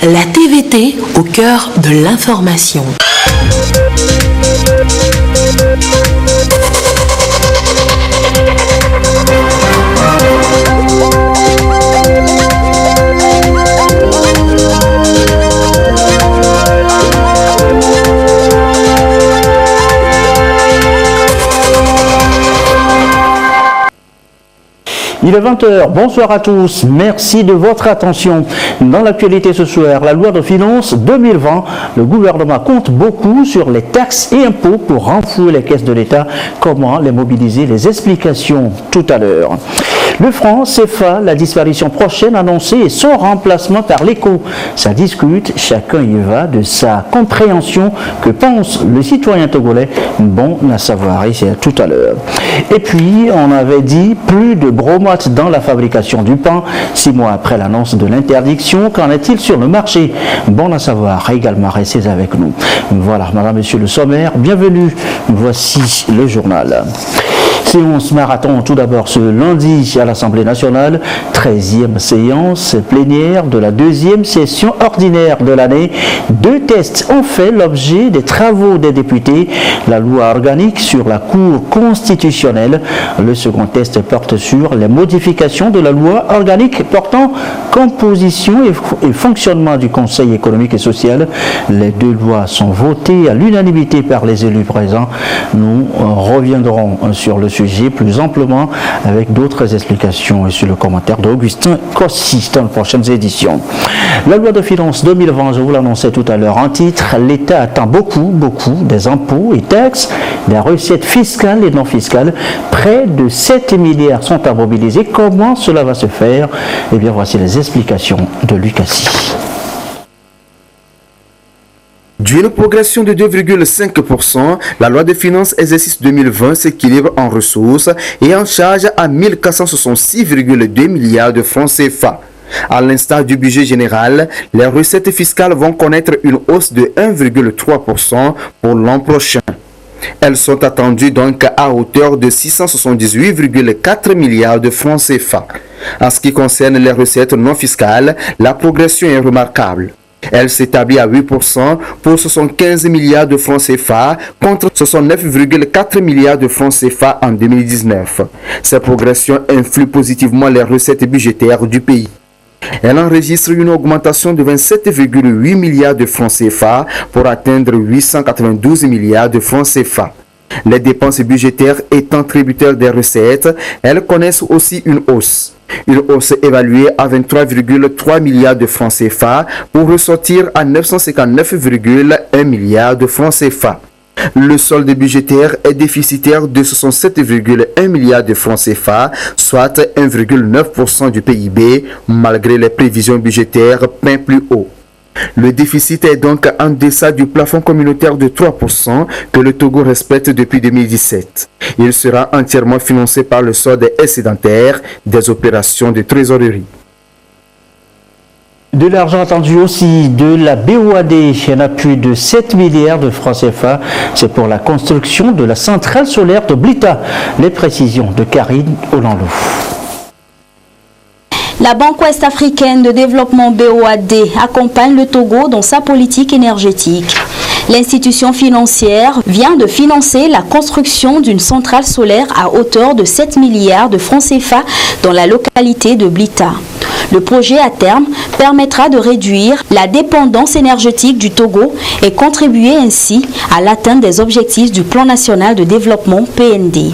La TVT au cœur de l'information. Il est 20h, bonsoir à tous, merci de votre attention. Dans l'actualité ce soir, la loi de finances 2020, le gouvernement compte beaucoup sur les taxes et impôts pour renflouer les caisses de l'État. Comment les mobiliser? Les explications tout à l'heure. Le franc CFA, la disparition prochaine annoncée et son remplacement par l'éco. Ça discute, chacun y va de sa compréhension. Que pense le citoyen togolais? Bon à savoir, et c'est tout à l'heure. Et puis, on avait dit plus de bromotes dans la fabrication du pain. 6 mois après l'annonce de l'interdiction, qu'en est-il sur le marché? Bon à savoir, également restez avec nous. Voilà, madame, monsieur le sommaire, bienvenue. Voici le journal. Séance marathon tout d'abord ce lundi à l'Assemblée nationale, 13e séance plénière de la 2e session ordinaire de l'année. 2 tests ont fait l'objet des travaux des députés. La loi organique sur la Cour constitutionnelle. Le second test porte sur les modifications de la loi organique portant composition et fonctionnement du Conseil économique et social. Les 2 lois sont votées à l'unanimité par les élus présents. Nous reviendrons sur le sujet plus amplement avec d'autres explications et sur le commentaire d'Augustin Cossi dans les prochaines éditions. La loi de finances 2020, je vous l'annonçais tout à l'heure en titre, l'État attend beaucoup des impôts et taxes, des recettes fiscales et non fiscales. Près de 7 milliards sont à mobiliser. Comment cela va se faire? Eh bien, voici les explications de Lucassi. D'une progression de 2,5%, la loi de finances exercice 2020 s'équilibre en ressources et en charge à 1466,2 milliards de francs CFA. À l'instar du budget général, les recettes fiscales vont connaître une hausse de 1,3% pour l'an prochain. Elles sont attendues donc à hauteur de 678,4 milliards de francs CFA. En ce qui concerne les recettes non fiscales, la progression est remarquable. Elle s'établit à 8% pour 75 milliards de francs CFA contre 69,4 milliards de francs CFA en 2019. Cette progression influe positivement les recettes budgétaires du pays. Elle enregistre une augmentation de 27,8 milliards de francs CFA pour atteindre 892 milliards de francs CFA. Les dépenses budgétaires étant tributaires des recettes, elles connaissent aussi une hausse. Une hausse évaluée à 23,3 milliards de francs CFA pour ressortir à 959,1 milliards de francs CFA. Le solde budgétaire est déficitaire de 67,1 milliards de francs CFA, soit 1,9% du PIB, malgré les prévisions budgétaires bien plus haut. Le déficit est donc en deçà du plafond communautaire de 3% que le Togo respecte depuis 2017. Il sera entièrement financé par le solde excédentaire des opérations de trésorerie. De l'argent attendu aussi de la BOAD, un appui de 7 milliards de francs CFA. C'est pour la construction de la centrale solaire de Blita. Les précisions de Karine Olando. La Banque ouest-africaine de développement BOAD accompagne le Togo dans sa politique énergétique. L'institution financière vient de financer la construction d'une centrale solaire à hauteur de 7 milliards de francs CFA dans la localité de Blita. Le projet à terme permettra de réduire la dépendance énergétique du Togo et contribuer ainsi à l'atteinte des objectifs du Plan national de développement PND.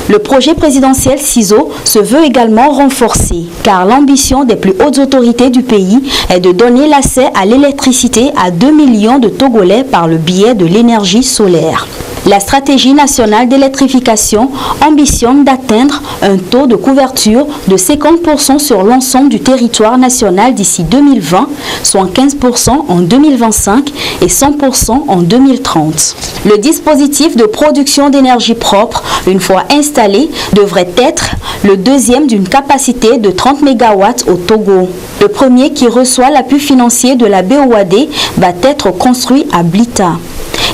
Le projet présidentiel CISO se veut également renforcé car l'ambition des plus hautes autorités du pays est de donner l'accès à l'électricité à 2 millions de Togolais par le biais de l'énergie solaire. La stratégie nationale d'électrification ambitionne d'atteindre un taux de couverture de 50% sur l'ensemble du territoire national d'ici 2020, soit 15% en 2025 et 100% en 2030. Le dispositif de production d'énergie propre, une fois installé, devrait être le deuxième d'une capacité de 30 MW au Togo. Le premier qui reçoit l'appui financier de la BOAD va être construit à Blita.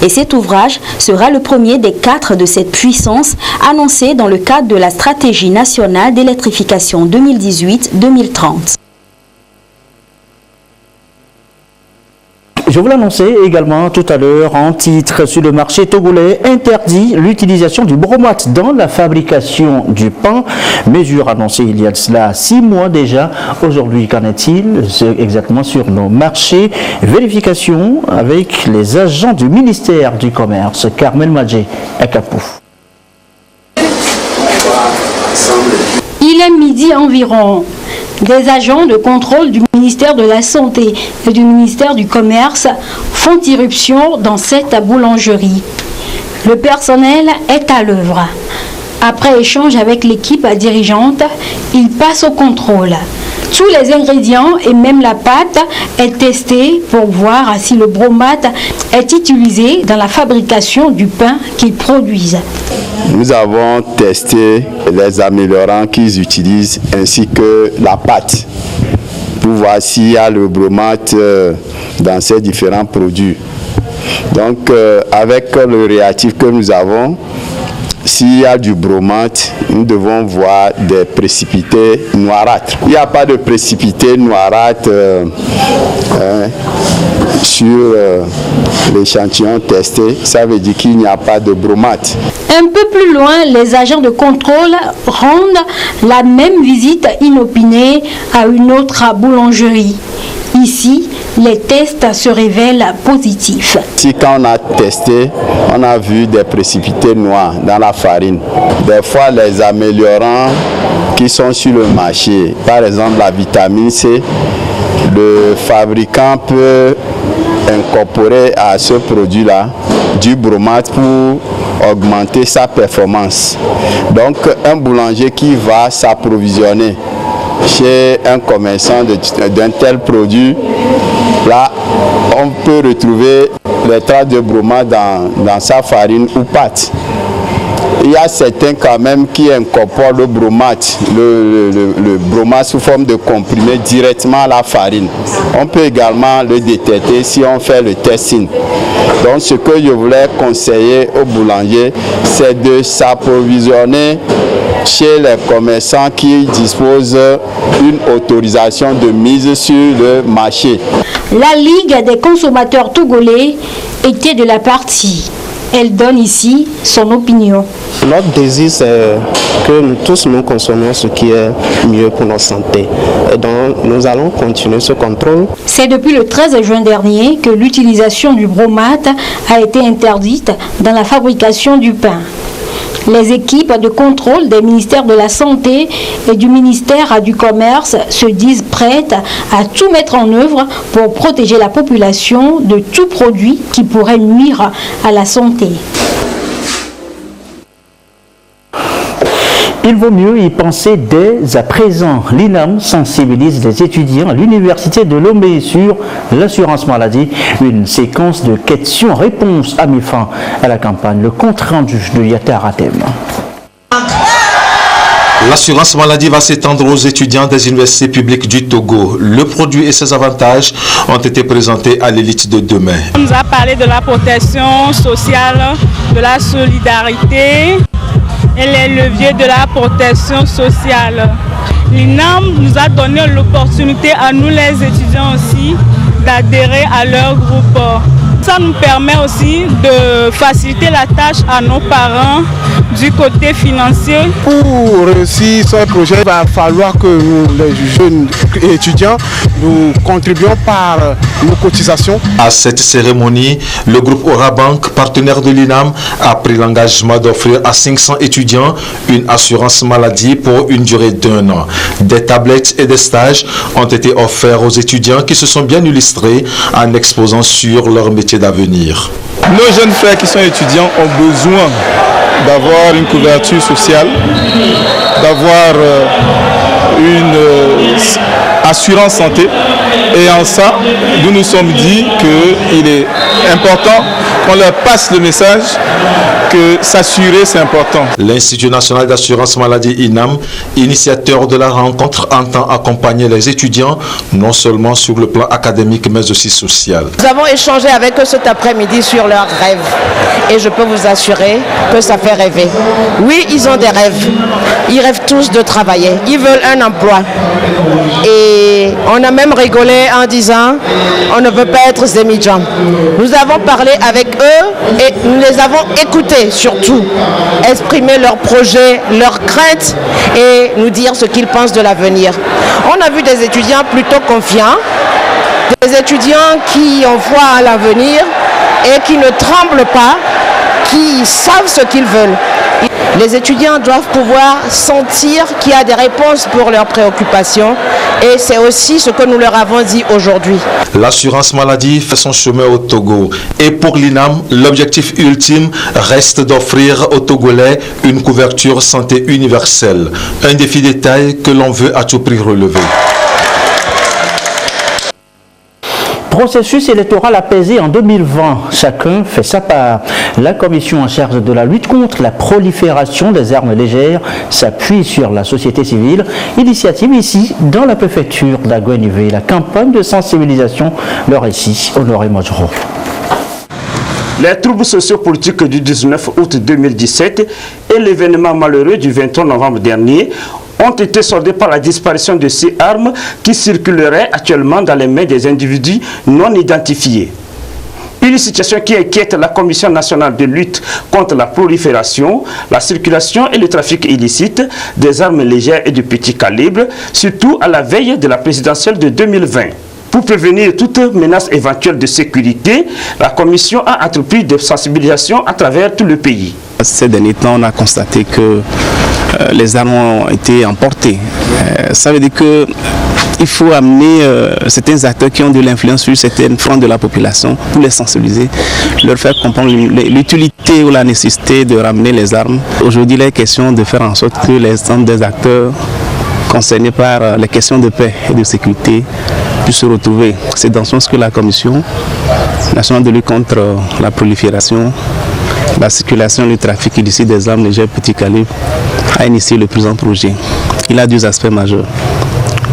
Et cet ouvrage sera le premier des 4 de cette puissance annoncée dans le cadre de la stratégie nationale d'électrification 2018-2030. Je vous l'annonçais également tout à l'heure en titre sur le marché togolais interdit l'utilisation du bromate dans la fabrication du pain. Mesure annoncée il y a de cela 6 mois déjà. Aujourd'hui, qu'en est-il exactement sur nos marchés? Vérification avec les agents du ministère du Commerce. Carmel Madjé à Kapouf. Il est midi environ. Des agents de contrôle du ministère de la Santé et du ministère du Commerce font irruption dans cette boulangerie. Le personnel est à l'œuvre. Après échange avec l'équipe dirigeante, il passe au contrôle. Tous les ingrédients et même la pâte est testée pour voir si le bromate est utilisé dans la fabrication du pain qu'ils produisent. Nous avons testé les améliorants qu'ils utilisent ainsi que la pâte pour voir s'il y a le bromate dans ces différents produits. Donc avec le réactif que nous avons, s'il y a du bromate, nous devons voir des précipités noirâtres. Il n'y a pas de précipités noirâtres sur l'échantillon testé. Ça veut dire qu'il n'y a pas de bromate. Un peu plus loin, les agents de contrôle rendent la même visite inopinée à une autre boulangerie. Ici, les tests se révèlent positifs. Si quand on a testé, on a vu des précipités noirs dans la farine. Des fois, les améliorants qui sont sur le marché, par exemple la vitamine C, le fabricant peut incorporer à ce produit-là du bromate pour augmenter sa performance. Donc, un boulanger qui va s'approvisionner chez un commerçant d'un tel produit, là, on peut retrouver les traces de bromate dans sa farine ou pâte. Il y a certains quand même qui incorporent le bromate, le bromate sous forme de comprimé directement à la farine. On peut également le détecter si on fait le testing. Donc ce que je voulais conseiller aux boulangers, c'est de s'approvisionner chez les commerçants qui disposent d'une autorisation de mise sur le marché. La Ligue des consommateurs togolais était de la partie. Elle donne ici son opinion. Notre désir, c'est que nous tous nous consommons ce qui est mieux pour notre santé. Et donc, nous allons continuer ce contrôle. C'est depuis le 13 juin dernier que l'utilisation du bromate a été interdite dans la fabrication du pain. Les équipes de contrôle des ministères de la Santé et du ministère du Commerce se disent prêtes à tout mettre en œuvre pour protéger la population de tout produit qui pourrait nuire à la santé. Il vaut mieux y penser dès à présent. L'INAM sensibilise les étudiants à l'Université de Lomé sur l'assurance maladie. Une séquence de questions-réponses a mis fin à la campagne. Le compte-rendu de Yatar Atem. L'assurance maladie va s'étendre aux étudiants des universités publiques du Togo. Le produit et ses avantages ont été présentés à l'élite de demain. On nous a parlé de la protection sociale, de la solidarité et les leviers de la protection sociale. L'INAM nous a donné l'opportunité à nous les étudiants aussi d'adhérer à leur groupe. Ça nous permet aussi de faciliter la tâche à nos parents du côté financier. Pour réussir ce projet, il va falloir que nous, les jeunes étudiants, nous contribuions par nos cotisations. À cette cérémonie, le groupe Orabank, partenaire de l'INAM, a pris l'engagement d'offrir à 500 étudiants une assurance maladie pour une durée d'1 an. Des tablettes et des stages ont été offerts aux étudiants qui se sont bien illustrés en exposant sur leur métier d'avenir. Nos jeunes frères qui sont étudiants ont besoin d'avoir une couverture sociale, d'avoir une assurance santé. Et en ça, nous nous sommes dit qu'il est important qu'on leur passe le message que s'assurer, c'est important. L'Institut national d'assurance maladie INAM, initiateur de la rencontre, entend accompagner les étudiants, non seulement sur le plan académique, mais aussi social. Nous avons échangé avec eux cet après-midi sur leurs rêves. Et je peux vous assurer que ça fait rêver. Oui, ils ont des rêves. Ils rêvent tous de travailler. Ils veulent un emploi. Et on a même rigolé en disant, on ne veut pas être Zemidjan. Nous avons parlé avec eux et nous les avons écoutés surtout, exprimer leurs projets, leurs craintes et nous dire ce qu'ils pensent de l'avenir. On a vu des étudiants plutôt confiants, des étudiants qui ont foi à l'avenir et qui ne tremblent pas, qui savent ce qu'ils veulent. Les étudiants doivent pouvoir sentir qu'il y a des réponses pour leurs préoccupations et c'est aussi ce que nous leur avons dit aujourd'hui. L'assurance maladie fait son chemin au Togo et pour l'INAM, l'objectif ultime reste d'offrir aux Togolais une couverture santé universelle, un défi de taille que l'on veut à tout prix relever. Processus électoral apaisé en 2020. Chacun fait sa part. La commission en charge de la lutte contre la prolifération des armes légères s'appuie sur la société civile. Initiative ici dans la préfecture d'Aguenivé. La campagne de sensibilisation, le récit, Honoré Modjro. Les troubles sociopolitiques du 19 août 2017 et l'événement malheureux du 23 novembre dernier ont été soldés par la disparition de ces armes qui circuleraient actuellement dans les mains des individus non identifiés. Une situation qui inquiète la Commission nationale de lutte contre la prolifération, la circulation et le trafic illicite des armes légères et de petit calibre, surtout à la veille de la présidentielle de 2020. Pour prévenir toute menace éventuelle de sécurité, la Commission a entrepris des sensibilisations à travers tout le pays. Ces derniers temps, on a constaté que les armes ont été emportées. Ça veut dire qu'il faut amener certains acteurs qui ont de l'influence sur certaines franges de la population pour les sensibiliser, leur faire comprendre l'utilité ou la nécessité de ramener les armes. Aujourd'hui, il est question de faire en sorte que les armes des acteurs concernés par les questions de paix et de sécurité puissent se retrouver. C'est dans ce sens que la Commission nationale de lutte contre la prolifération, la circulation et le trafic illicite des armes légères petit calibre a initié le présent projet. Il a deux aspects majeurs.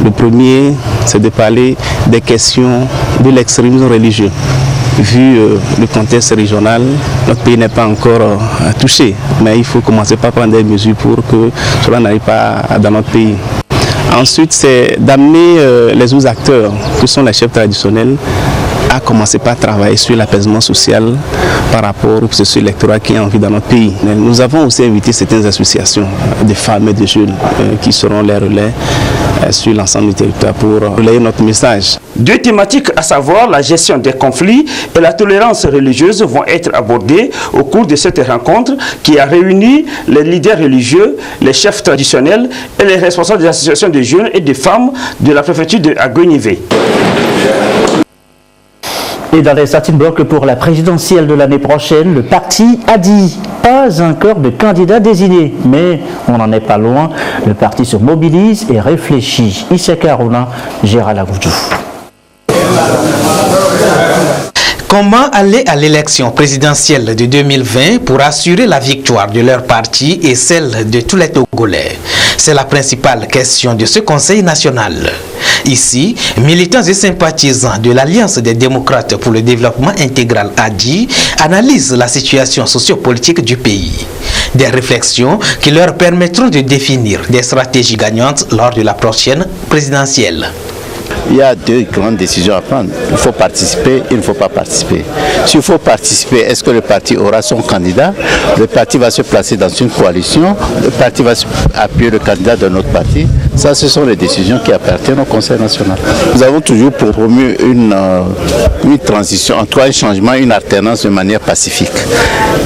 Le premier, c'est de parler des questions de l'extrémisme religieux. Vu le contexte régional, notre pays n'est pas encore touché, mais il faut commencer par prendre des mesures pour que cela n'arrive pas dans notre pays. Ensuite, c'est d'amener les autres acteurs, qui sont les chefs traditionnels, à commencer par travailler sur l'apaisement social par rapport au processus électoral qui est en vie dans notre pays. Nous avons aussi invité certaines associations de femmes et de jeunes qui seront les relais sur l'ensemble du territoire pour relayer notre message. Deux thématiques, à savoir la gestion des conflits et la tolérance religieuse, vont être abordées au cours de cette rencontre qui a réuni les leaders religieux, les chefs traditionnels et les responsables des associations de jeunes et de femmes de la préfecture de Aguenivé. Et dans les starting blocks pour la présidentielle de l'année prochaine, le parti a dit pas encore de candidat désigné. Mais on n'en est pas loin. Le parti se mobilise et réfléchit. Issaka Aruna, Gérald Agoudou. Comment aller à l'élection présidentielle de 2020 pour assurer la victoire de leur parti et celle de tous les Togolais? C'est la principale question de ce Conseil national. Ici, militants et sympathisants de l'Alliance des démocrates pour le développement intégral ADI analysent la situation sociopolitique du pays. Des réflexions qui leur permettront de définir des stratégies gagnantes lors de la prochaine présidentielle. Il y a deux grandes décisions à prendre. Il faut participer, il ne faut pas participer. S'il faut participer, est-ce que le parti aura son candidat? Le parti va se placer dans une coalition? Le parti va appuyer le candidat de notre parti? Ça, ce sont les décisions qui appartiennent au Conseil national. Nous avons toujours promu une transition, en tout cas un changement, une alternance de manière pacifique.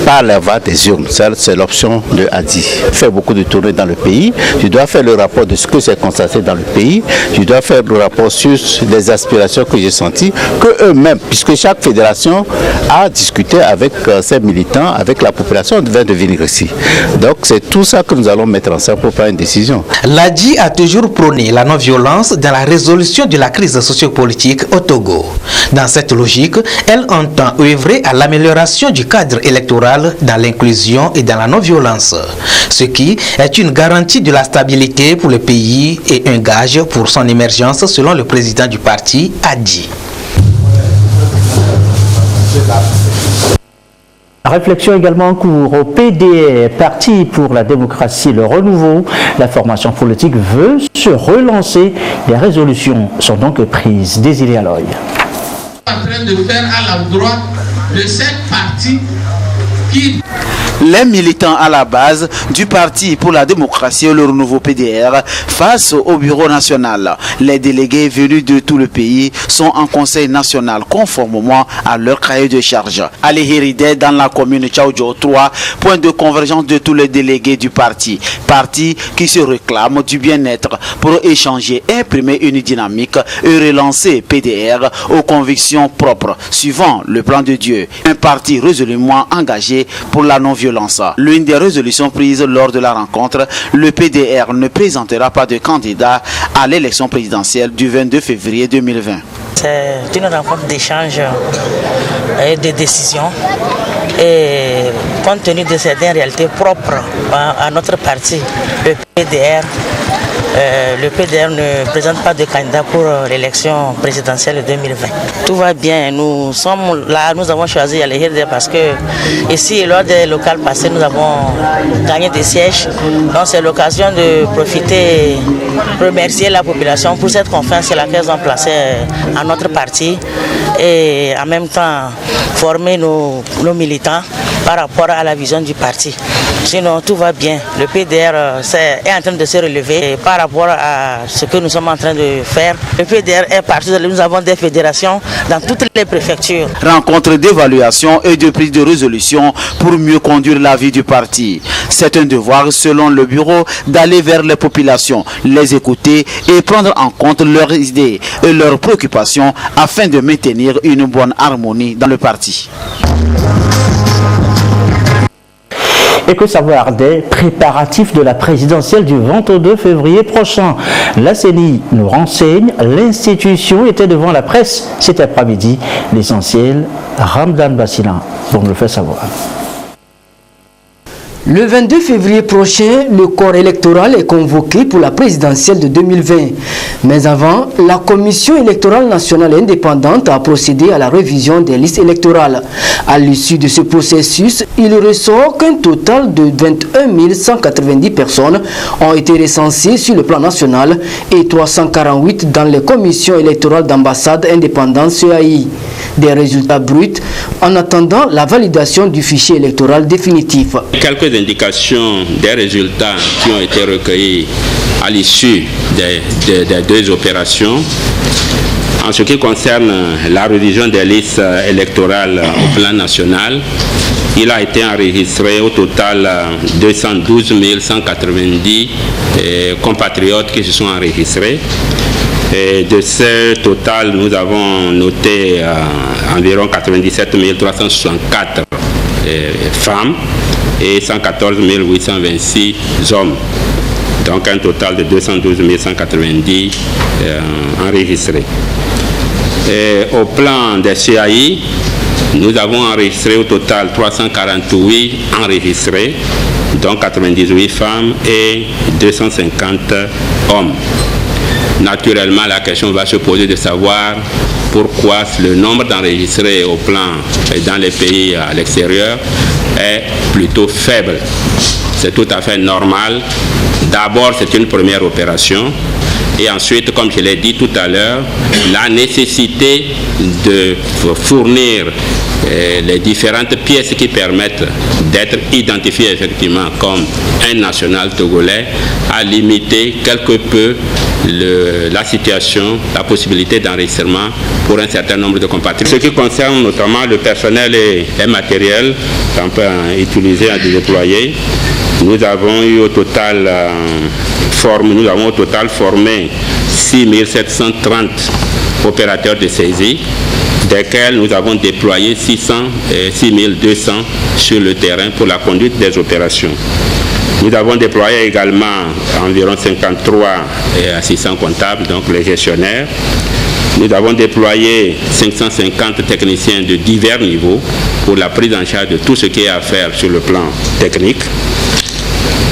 Par la voie des urnes, c'est l'option de Adi. Je fais beaucoup de tournées dans le pays. Je dois faire le rapport de ce que j'ai constaté dans le pays. Je dois faire le rapport sur les aspirations que j'ai senties, que eux-mêmes, puisque chaque fédération a discuté avec ses militants, avec la population, devait venir ici. Donc c'est tout ça que nous allons mettre ensemble pour prendre une décision. L'ADI a toujours prôné la non-violence dans la résolution de la crise sociopolitique au Togo. Dans cette logique, elle entend œuvrer à l'amélioration du cadre électoral dans l'inclusion et dans la non-violence, ce qui est une garantie de la stabilité pour le pays et un gage pour son émergence, selon le président du parti, a dit. Réflexion également en cours au PDR, Parti pour la démocratie et le renouveau. La formation politique veut se relancer. Des résolutions sont donc prises. Désiré Aloy. En train de faire à l'endroit de cette partie qui... Les militants à la base du Parti pour la démocratie et le renouveau PDR face au bureau national. Les délégués venus de tout le pays sont en conseil national conformément à leur cahier de charge. À l'Héridé, dans la commune Tchaoudjo, 3 points de convergence de tous les délégués du parti. Parti qui se réclame du bien-être pour échanger, imprimer une dynamique et relancer PDR aux convictions propres, suivant le plan de Dieu. Un parti résolument engagé pour la non-violence. L'une des résolutions prises lors de la rencontre, le PDR ne présentera pas de candidat à l'élection présidentielle du 22 février 2020. C'est une rencontre d'échange et de décisions. Et compte tenu de certaines réalités propres à notre parti, le PDR ne présente pas de candidat pour l'élection présidentielle de 2020. Tout va bien, nous sommes là, nous avons choisi Alehirde parce que ici, lors des locales passées, nous avons gagné des sièges. Donc c'est l'occasion de profiter, remercier la population pour cette confiance à laquelle ils ont placé à notre parti et en même temps former nos militants par rapport à la vision du parti. Sinon, tout va bien. Le PDR est en train de se relever et par rapport à ce que nous sommes en train de faire. Le PDR est parti, nous avons des fédérations dans toutes les préfectures. Rencontre d'évaluation et de prise de résolution pour mieux conduire la vie du parti. C'est un devoir, selon le bureau, d'aller vers les populations, les écouter et prendre en compte leurs idées et leurs préoccupations afin de maintenir une bonne harmonie dans le parti. Et que savoir des préparatifs de la présidentielle du 22 février prochain? La CENI nous renseigne, l'institution était devant la presse cet après-midi. L'essentiel, Ramdan Bassina, pour nous le faire savoir. Le 22 février prochain, le corps électoral est convoqué pour la présidentielle de 2020. Mais avant, la Commission électorale nationale indépendante a procédé à la révision des listes électorales. À l'issue de ce processus, il ressort qu'un total de 21 190 personnes ont été recensées sur le plan national et 348 dans les commissions électorales d'ambassade indépendante CAI. Des résultats bruts en attendant la validation du fichier électoral définitif. Quelques indications des résultats qui ont été recueillis à l'issue des deux opérations. En ce qui concerne la révision des listes électorales au plan national, il a été enregistré au total 212 190 compatriotes qui se sont enregistrés. Et de ce total, nous avons noté environ 97 364 femmes et 114 826 hommes. Donc un total de 212 190 enregistrés. Et au plan des CAI, nous avons enregistré au total 348 enregistrés, dont 98 femmes et 250 hommes. Naturellement, la question va se poser de savoir pourquoi le nombre d'enregistrés au plan et dans les pays à l'extérieur est plutôt faible. C'est tout à fait normal. D'abord, c'est une première opération. Et ensuite, comme je l'ai dit tout à l'heure, la nécessité de fournir les différentes pièces qui permettent d'être identifié effectivement comme un national togolais a limité quelque peu la situation, la possibilité d'enregistrement pour un certain nombre de compatriotes. Ce qui concerne notamment le personnel et matériel qu'on peut utiliser à déployer, nous avons eu au total formé 6 730 opérateurs de saisie, desquels nous avons déployé 6 200 sur le terrain pour la conduite des opérations. Nous avons déployé également environ 53 assistants comptables, donc les gestionnaires. Nous avons déployé 550 techniciens de divers niveaux pour la prise en charge de tout ce qui est à faire sur le plan technique.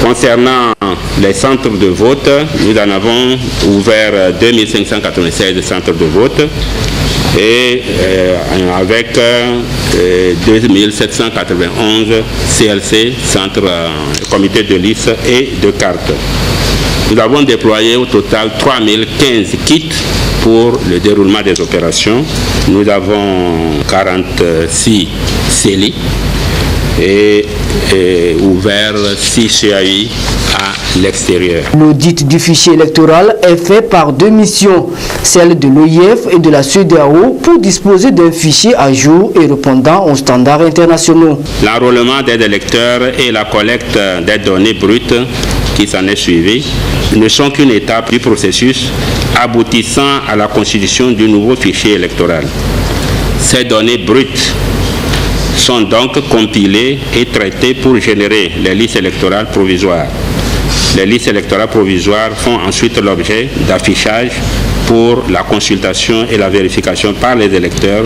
Concernant les centres de vote, nous en avons ouvert 2596 centres de vote et avec 2791 CLC, centres comités de liste et de cartes. Nous avons déployé au total 3015 kits pour le déroulement des opérations. Nous avons 46 CELI et ouvert 6 CAI à l'extérieur. L'audit du fichier électoral est fait par deux missions, celle de l'OIF et de la CEDEAO, pour disposer d'un fichier à jour et répondant aux standards internationaux. L'enrôlement des électeurs et la collecte des données brutes qui s'en est suivi ne sont qu'une étape du processus aboutissant à la constitution du nouveau fichier électoral. Ces données brutes sont donc compilées et traitées pour générer les listes électorales provisoires. Les listes électorales provisoires font ensuite l'objet d'affichage pour la consultation et la vérification par les électeurs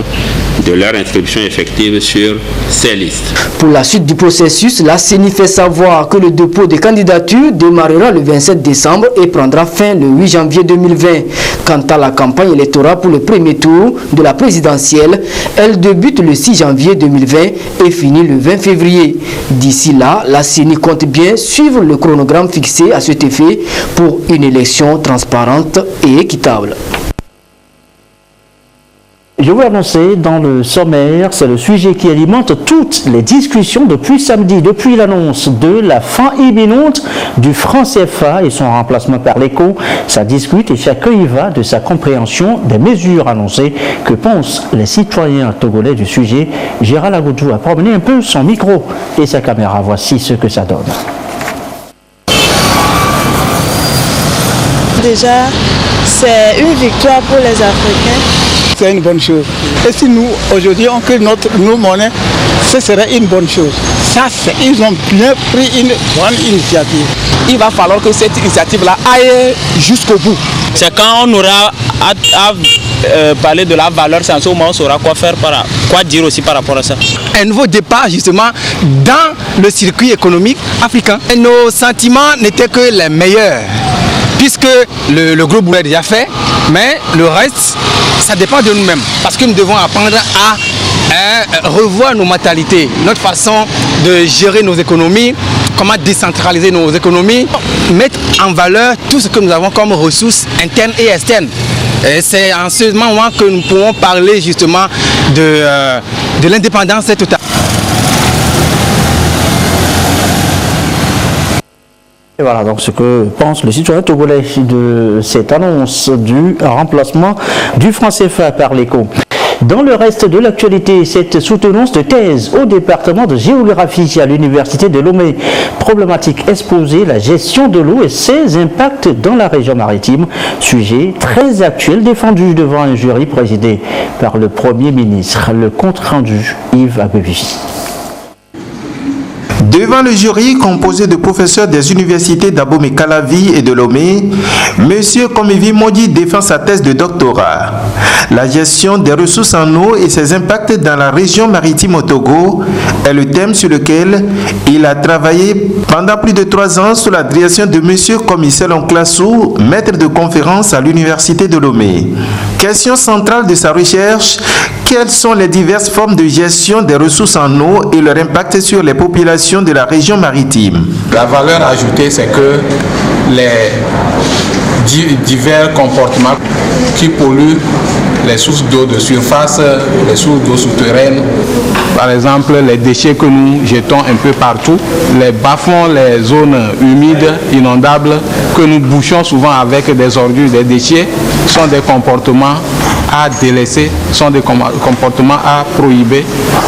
de leur inscription effective sur ces listes. Pour la suite du processus, la CENI fait savoir que le dépôt des candidatures démarrera le 27 décembre et prendra fin le 8 janvier 2020. Quant à la campagne électorale pour le premier tour de la présidentielle, elle débute le 6 janvier 2020 et finit le 20 février. D'ici là, la CENI compte bien suivre le chronogramme fixé à cet effet pour une élection transparente et équitable. Je vous annoncer dans le sommaire, c'est le sujet qui alimente toutes les discussions depuis samedi, depuis l'annonce de la fin imminente du franc CFA et son remplacement par l'éco. Ça discute et chacun y va de sa compréhension des mesures annoncées. Que pensent les citoyens togolais du sujet? Gérald Agoudou a promené un peu son micro et sa caméra. Voici ce que ça donne. Déjà, c'est une victoire pour les Africains. C'est une bonne chose. Et si nous, aujourd'hui, on crée nos monnaies, ce serait une bonne chose. Ça, ils ont bien pris une bonne initiative. Il va falloir que cette initiative-là aille jusqu'au bout. C'est quand on aura à parler de la valeur, c'est en ce moment on saura quoi dire aussi par rapport à ça. Un nouveau départ justement dans le circuit économique africain. Et nos sentiments n'étaient que les meilleurs, puisque le groupe est déjà fait, mais le reste, ça dépend de nous-mêmes. Parce que nous devons apprendre à revoir nos mentalités, notre façon de gérer nos économies, comment décentraliser nos économies, mettre en valeur tout ce que nous avons comme ressources internes et externes. Et c'est en ce moment que nous pourrons parler justement de l'indépendance totale. Et voilà donc ce que pense le citoyen togolais de cette annonce du remplacement du franc CFA par l'éco. Dans le reste de l'actualité, cette soutenance de thèse au département de géographie à l'université de Lomé. Problématique exposée, la gestion de l'eau et ses impacts dans la région maritime. Sujet très actuel défendu devant un jury présidé par le Premier ministre. Le compte rendu, Yves Abevivi. Devant le jury composé de professeurs des universités d'Abomey-Calavi et de Lomé, M. Komivi Modi défend sa thèse de doctorat. La gestion des ressources en eau et ses impacts dans la région maritime au Togo est le thème sur lequel il a travaillé pendant plus de 3 ans sous la direction de M. Commissaire Onclassou, maître de conférence à l'université de Lomé. Question centrale de sa recherche, quelles sont les diverses formes de gestion des ressources en eau et leur impact sur les populations de la région maritime? La valeur ajoutée, c'est que les divers comportements qui polluent les sources d'eau de surface, les sources d'eau souterraines. Par exemple, les déchets que nous jetons un peu partout, les bas-fonds, les zones humides, inondables, que nous bouchons souvent avec des ordures, des déchets, sont des comportements à délaisser, sont des comportements à prohiber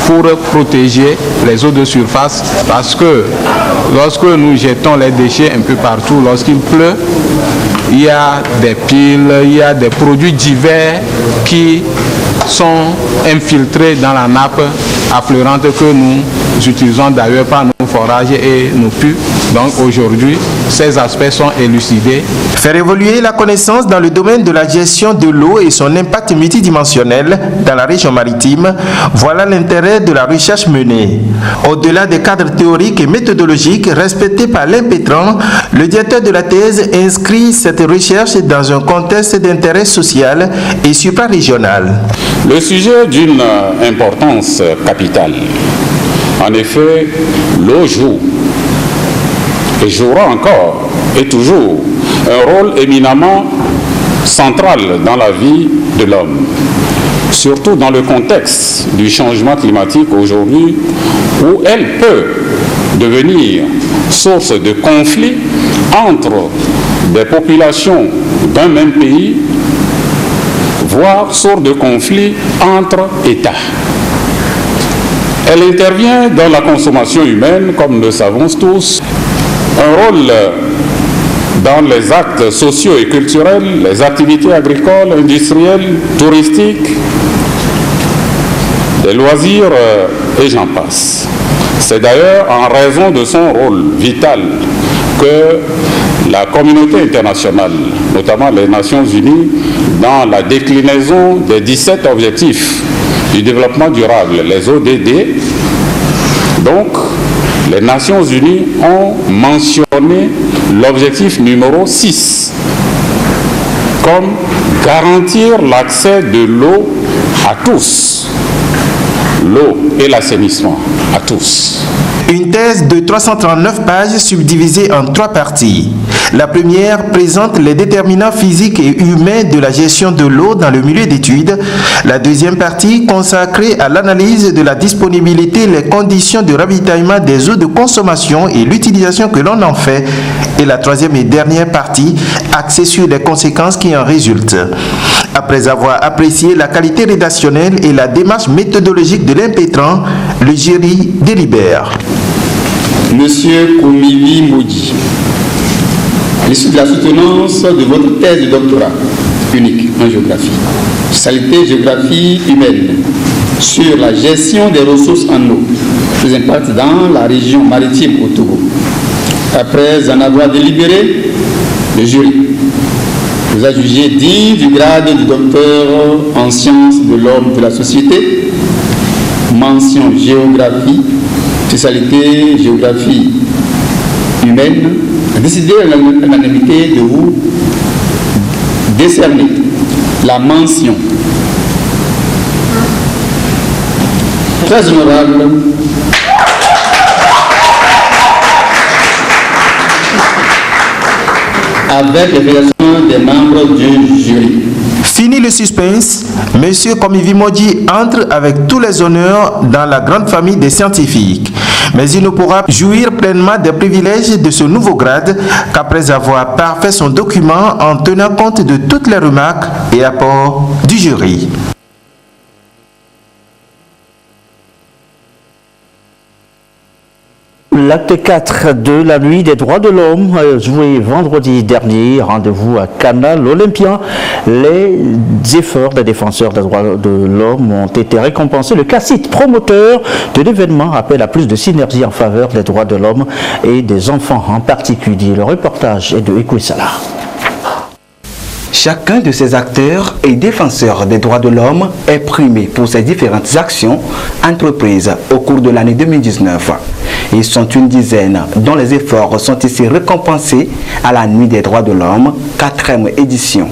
pour protéger les eaux de surface, parce que lorsque nous jetons les déchets un peu partout, lorsqu'il pleut, il y a des piles, il y a des produits divers qui sont infiltrés dans la nappe affleurante que nous utilisons d'ailleurs par nos forages et nos puits. Donc aujourd'hui, ces aspects sont élucidés. Faire évoluer la connaissance dans le domaine de la gestion de l'eau et son impact multidimensionnel dans la région maritime, voilà l'intérêt de la recherche menée. Au-delà des cadres théoriques et méthodologiques respectés par l'impétrant, le directeur de la thèse inscrit cette recherche dans un contexte d'intérêt social et suprarégional. Le sujet d'une importance capitale. En effet, l'eau joue, et jouera encore, et toujours, un rôle éminemment central dans la vie de l'homme, surtout dans le contexte du changement climatique aujourd'hui, où elle peut devenir source de conflits entre des populations d'un même pays, voire source de conflits entre États. Elle intervient dans la consommation humaine, comme nous le savons tous, un rôle dans les actes sociaux et culturels, les activités agricoles, industrielles, touristiques, des loisirs et j'en passe. C'est d'ailleurs en raison de son rôle vital que la communauté internationale, notamment les Nations Unies, dans la déclinaison des 17 objectifs du développement durable, les ODD, donc les Nations Unies ont mentionné l'objectif numéro 6 comme garantir l'accès de l'eau à tous, l'eau et l'assainissement à tous. Une thèse de 339 pages subdivisée en 3 parties. La première présente les déterminants physiques et humains de la gestion de l'eau dans le milieu d'études. La deuxième partie consacrée à l'analyse de la disponibilité, les conditions de ravitaillement des eaux de consommation et l'utilisation que l'on en fait. Et la troisième et dernière partie axée sur les conséquences qui en résultent. Après avoir apprécié la qualité rédactionnelle et la démarche méthodologique de l'impétrant, le jury délibère. Monsieur Komivi Moudi, à l'issue de la soutenance de votre thèse de doctorat unique en géographie, spécialité géographie humaine, sur la gestion des ressources en eau, les impacts dans la région maritime au Togo. Après en avoir délibéré, le jury vous a jugé digne du grade de docteur en sciences de l'homme de la société, mention géographie, spécialité géographie humaine, a décidé à l'unanimité de vous décerner la mention très honorable avec les fédérations des membres du jury. Fini le suspense, Monsieur Komivi Moji entre avec tous les honneurs dans la grande famille des scientifiques. Mais il ne pourra jouir pleinement des privilèges de ce nouveau grade qu'après avoir parfait son document en tenant compte de toutes les remarques et apports du jury. L'acte 4 de la nuit des droits de l'homme, joué vendredi dernier, rendez-vous à Canal Olympia. Les efforts des défenseurs des droits de l'homme ont été récompensés. Le CACIT, promoteur de l'événement, appelle à plus de synergie en faveur des droits de l'homme et des enfants en particulier. Le reportage est de Ekouissala. Chacun de ces acteurs et défenseurs des droits de l'homme est primé pour ses différentes actions entreprises au cours de l'année 2019. Ils sont une dizaine dont les efforts sont ici récompensés à la Nuit des droits de l'homme, 4e édition.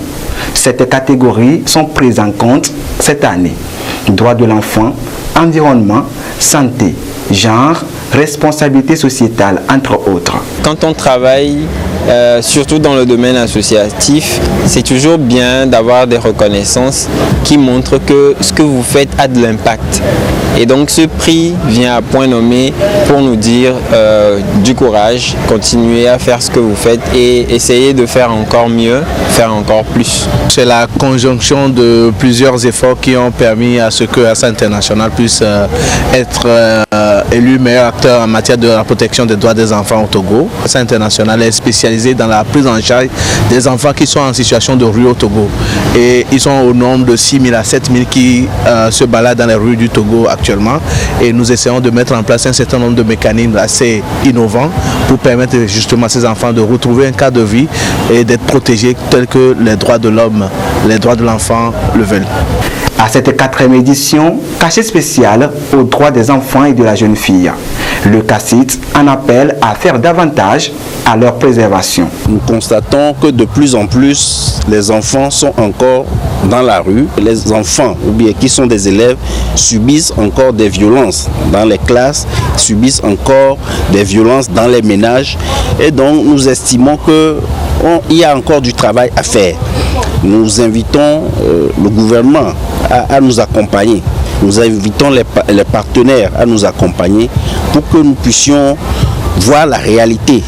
Cette catégorie sont prises en compte cette année. Droits de l'enfant, environnement, santé, genre, responsabilité sociétale, entre autres. Quand on travaille, surtout dans le domaine associatif, c'est toujours bien d'avoir des reconnaissances qui montrent que ce que vous faites a de l'impact. Et donc ce prix vient à point nommé pour nous dire du courage, continuez à faire ce que vous faites et essayez de faire encore mieux, faire encore plus. C'est la conjonction de plusieurs efforts qui ont permis à ce que Assa International puisse être élu meilleur acteur en matière de la protection des droits des enfants au Togo. Le Centre international est spécialisé dans la prise en charge des enfants qui sont en situation de rue au Togo. Et ils sont au nombre de 6 000 à 7 000 qui se baladent dans les rues du Togo actuellement. Et nous essayons de mettre en place un certain nombre de mécanismes assez innovants pour permettre justement à ces enfants de retrouver un cadre de vie et d'être protégés tels que les droits de l'homme, les droits de l'enfant le veulent. À cette 4e édition, cachet spécial aux droits des enfants et de la jeune fille. Le CACIT en appelle à faire davantage à leur préservation. Nous constatons que de plus en plus, les enfants sont encore dans la rue. Les enfants, ou bien qui sont des élèves, subissent encore des violences dans les classes, subissent encore des violences dans les ménages. Et donc, nous estimons qu'il y a encore du travail à faire. Nous invitons le gouvernement à nous accompagner. Nous invitons les partenaires à nous accompagner pour que nous puissions voir la réalité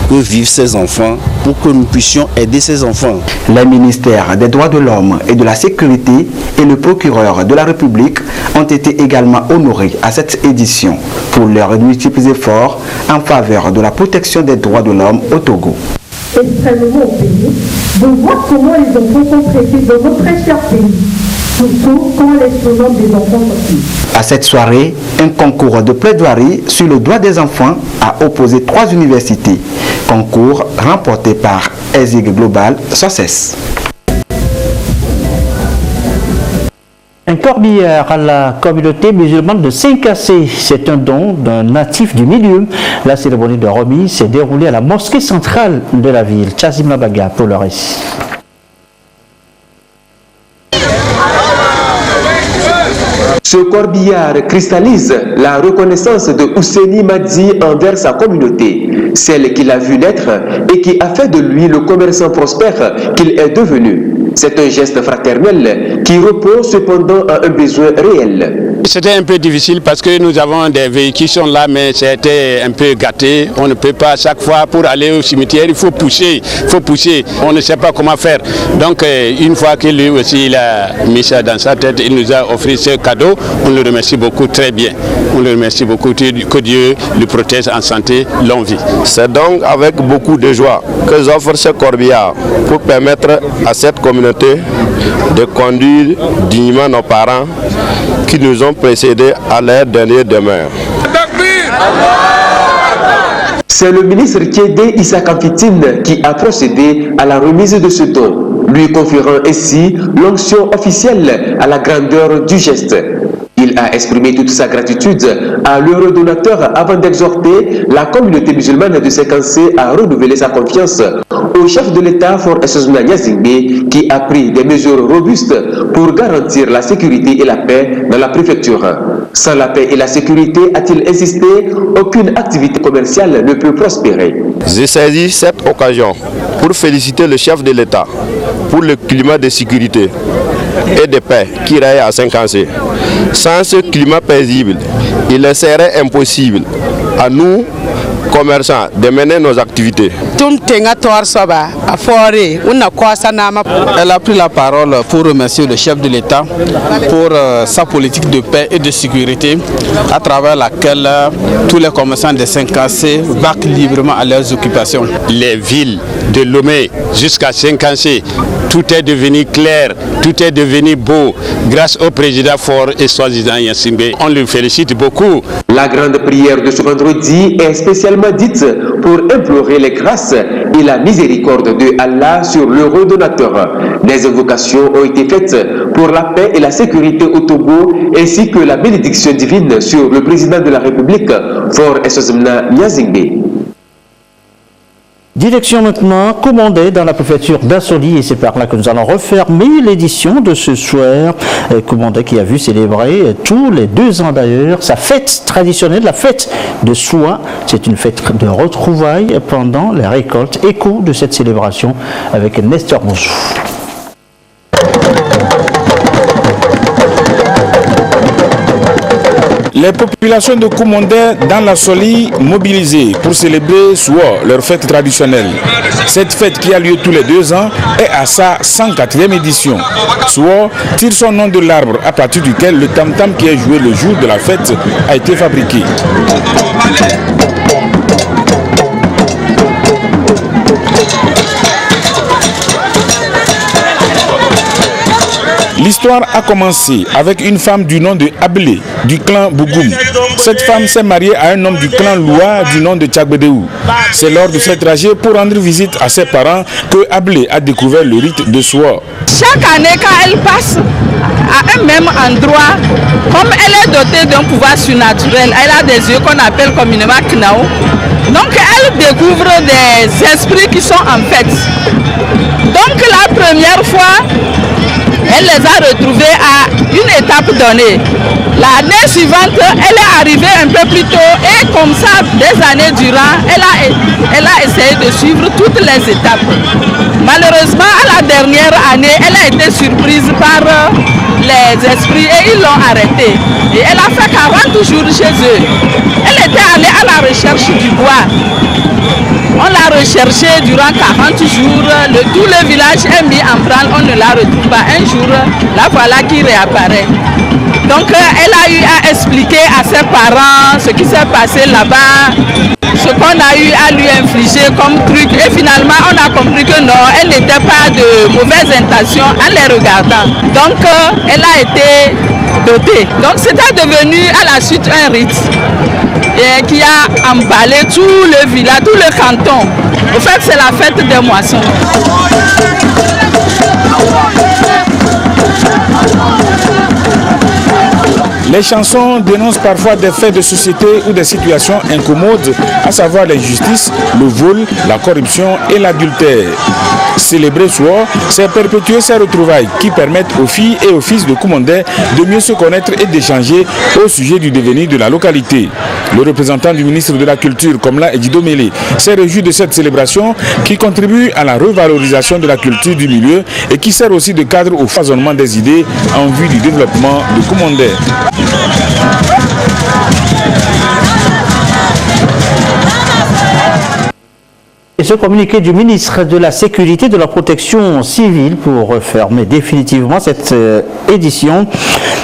que vivent ces enfants, pour que nous puissions aider ces enfants. Les ministères des droits de l'homme et de la sécurité et le procureur de la République ont été également honorés à cette édition pour leurs multiples efforts en faveur de la protection des droits de l'homme au Togo. Extrêmement au pays, de voir comment les enfants sont traités dans notre très cher pays, surtout quand les surnoms des enfants sont tués. À cette soirée, un concours de plaidoirie sur le droit des enfants a opposé 3 universités. Concours remporté par ESIG Global Soces. Un corbillard à la communauté musulmane de Saint-Cassé, c'est un don d'un natif du milieu. La cérémonie de remise s'est déroulée à la mosquée centrale de la ville. Chazim Labaga pour le récit. Ce corbillard cristallise la reconnaissance de Ousseini Madzi envers sa communauté, celle qu'il a vu naître et qui a fait de lui le commerçant prospère qu'il est devenu. C'est un geste fraternel qui repose cependant à un besoin réel. C'était un peu difficile parce que nous avons des véhicules qui sont là, mais c'était un peu gâté. On ne peut pas, chaque fois pour aller au cimetière, il faut pousser, on ne sait pas comment faire. Donc une fois que lui aussi il a mis ça dans sa tête, il nous a offert ce cadeau, on le remercie beaucoup, très bien. On le remercie beaucoup, que Dieu le protège en santé, longue vie. C'est donc avec beaucoup de joie que j'offre ce corbillard pour permettre à cette communauté de conduire dignement nos parents qui nous ont précédés à leur dernière demeure. C'est le ministre Kédé Issa Kamfitine qui a procédé à la remise de ce don, lui conférant ainsi l'onction officielle à la grandeur du geste. Il a exprimé toute sa gratitude à l'heureux donateur avant d'exhorter la communauté musulmane de Saint-Cassé à renouveler sa confiance au chef de l'État Faure Essouzna Gnassingbé qui a pris des mesures robustes pour garantir la sécurité et la paix dans la préfecture. Sans la paix et la sécurité, a-t-il insisté, aucune activité commerciale ne peut prospérer. J'ai saisi cette occasion pour féliciter le chef de l'État pour le climat de sécurité et de paix qui règne à Saint-Cassé. Sans ce climat paisible, il serait impossible à nous, commerçants, de mener nos activités. Elle a pris la parole pour remercier le chef de l'État pour sa politique de paix et de sécurité à travers laquelle tous les commerçants de Saint-Cassé vaquent librement à leurs occupations. Les villes de Lomé jusqu'à Saint-Cassé, tout est devenu clair, tout est devenu beau grâce au président Faure Essouzna Gnassingbé. On le félicite beaucoup. La grande prière de ce vendredi est spécialement dite pour implorer les grâces et la miséricorde de Allah sur l'heureux donateur. Des invocations ont été faites pour la paix et la sécurité au Togo ainsi que la bénédiction divine sur le président de la République, Faure Essouzna Gnassingbé. Direction maintenant commandée dans la préfecture d'Assoli et c'est par là que nous allons refermer l'édition de ce soir. Commandée qui a vu célébrer tous les 2 ans d'ailleurs sa fête traditionnelle, la fête de soie. C'est une fête de retrouvailles pendant les récoltes. Écho de cette célébration avec Nestor Moussou. Les populations de Koumondé dans la Soli mobilisées pour célébrer Souo, leur fête traditionnelle. Cette fête qui a lieu tous les 2 ans est à sa 104e édition. Souo tire son nom de l'arbre à partir duquel le tam-tam qui est joué le jour de la fête a été fabriqué. L'histoire a commencé avec une femme du nom de Ablé, du clan Bougoum. Cette femme s'est mariée à un homme du clan Loua du nom de Tchagbedéou. C'est lors de ce trajet pour rendre visite à ses parents que Ablé a découvert le rite de Souo. Chaque année, quand elle passe à un même endroit, comme elle est dotée d'un pouvoir surnaturel, elle a des yeux qu'on appelle communément Knao. Donc elle découvre des esprits qui sont en fête. Donc la première fois, elle les a retrouvés à une étape donnée. L'année suivante, elle est arrivée un peu plus tôt et comme ça, des années durant, elle a essayé de suivre toutes les étapes. Malheureusement, à la dernière année, elle a été surprise par les esprits et ils l'ont arrêtée. Et elle a fait 40 jours chez eux. Elle était allée à la recherche du bois. On l'a recherché durant 40 jours, tout le village est mis en branle, on ne la retrouve pas. Un jour, la voilà qui réapparaît. Donc elle a eu à expliquer à ses parents ce qui s'est passé là-bas, ce qu'on a eu à lui infliger comme truc. Et finalement, on a compris que non, elle n'était pas de mauvaises intentions en les regardant. Donc elle a été dotée. Donc c'était devenu à la suite un rite qui a emballé tout le village, tout le canton. En fait, c'est la fête des moissons. Les chansons dénoncent parfois des faits de société ou des situations incommodes, à savoir l'injustice, le vol, la corruption et l'adultère. Célébrer Souo, c'est perpétuer ces retrouvailles qui permettent aux filles et aux fils de Koumondé de mieux se connaître et d'échanger au sujet du devenir de la localité. Le représentant du ministre de la Culture, Komla Edjidomele, s'est réjoui de cette célébration qui contribue à la revalorisation de la culture du milieu et qui sert aussi de cadre au foisonnement des idées en vue du développement de Koumondé. Et ce communiqué du ministre de la Sécurité et de la Protection civile pour fermer définitivement cette édition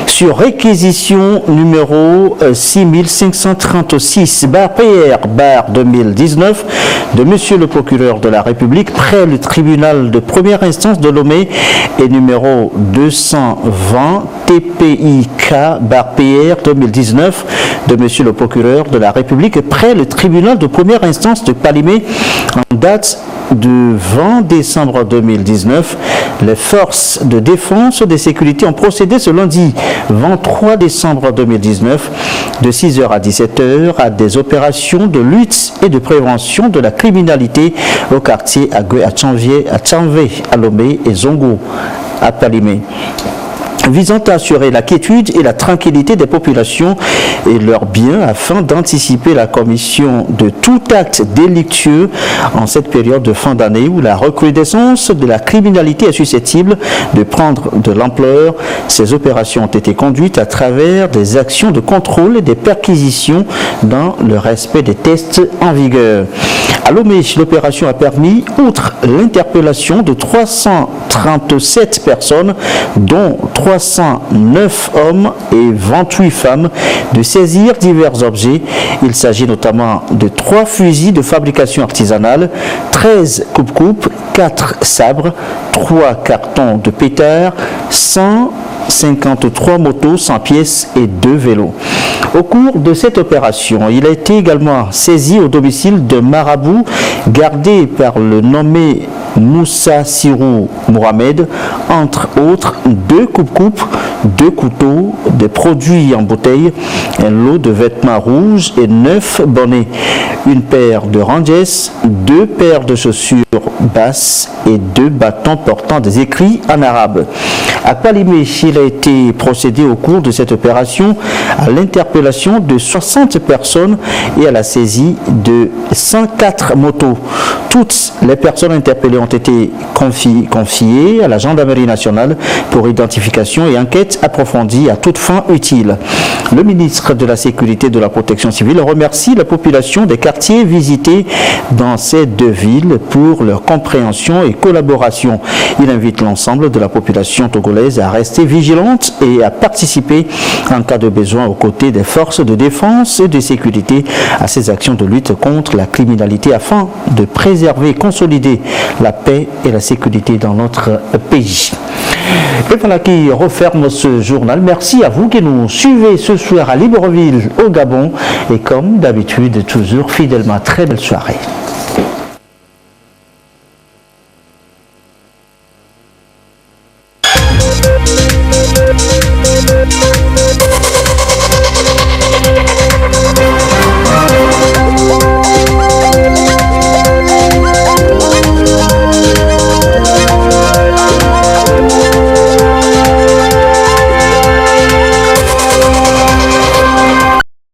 sur réquisition numéro 6536/PR/2019 de Monsieur le procureur de la République près le tribunal de première instance de Lomé et numéro 220 TPIK/PR/2019 de Monsieur le procureur de la République près le tribunal de première instance de Palimé en date du 20 décembre 2019. Les forces de défense et de sécurité ont procédé ce lundi 23 décembre 2019 de 6h à 17h à des opérations de lutte et de prévention de la criminalité au quartier Agwe à Tchanvé, à Lomé et Zongo à Palimé, visant à assurer la quiétude et la tranquillité des populations et leurs biens afin d'anticiper la commission de tout acte délictueux en cette période de fin d'année où la recrudescence de la criminalité est susceptible de prendre de l'ampleur. Ces opérations ont été conduites à travers des actions de contrôle et des perquisitions dans le respect des tests en vigueur. À Lomé, l'opération a permis, outre l'interpellation de 337 personnes, dont 309 hommes et 28 femmes, de saisir divers objets. Il s'agit notamment de 3 fusils de fabrication artisanale, 13 coupe-coupes, 4 sabres, 3 cartons de pétards, 153 motos sans pièces et 2 vélos. Au cours de cette opération, il a été également saisi au domicile de marabout gardé par le nommé Moussa Sirou Mohamed, entre autres 2 coupes-coupes, 2 couteaux, des produits en bouteille, un lot de vêtements rouges et 9 bonnets, une paire de ranges, 2 paires de chaussures basses et 2 bâtons portant des écrits en arabe. À Palimé, il a été procédé au cours de cette opération à l'interpellation de 60 personnes et à la saisie de 104 motos. Toutes les personnes interpellées ont été confiées à la gendarmerie nationale pour identification et enquête approfondie à toute fin utile. Le ministre de la Sécurité et de la Protection civile remercie la population des quartiers visités dans ces deux villes pour leur compréhension et collaboration. Il invite l'ensemble de la population togolaise à rester vigilante et à participer en cas de besoin aux côtés des forces de défense et de sécurité à ces actions de lutte contre la criminalité afin de préserver et consolider la paix et la sécurité dans notre pays. Et voilà qui referme ce journal. Merci à vous qui nous suivez ce soir à Libreville, au Gabon. Et comme d'habitude, toujours fidèlement, très belle soirée.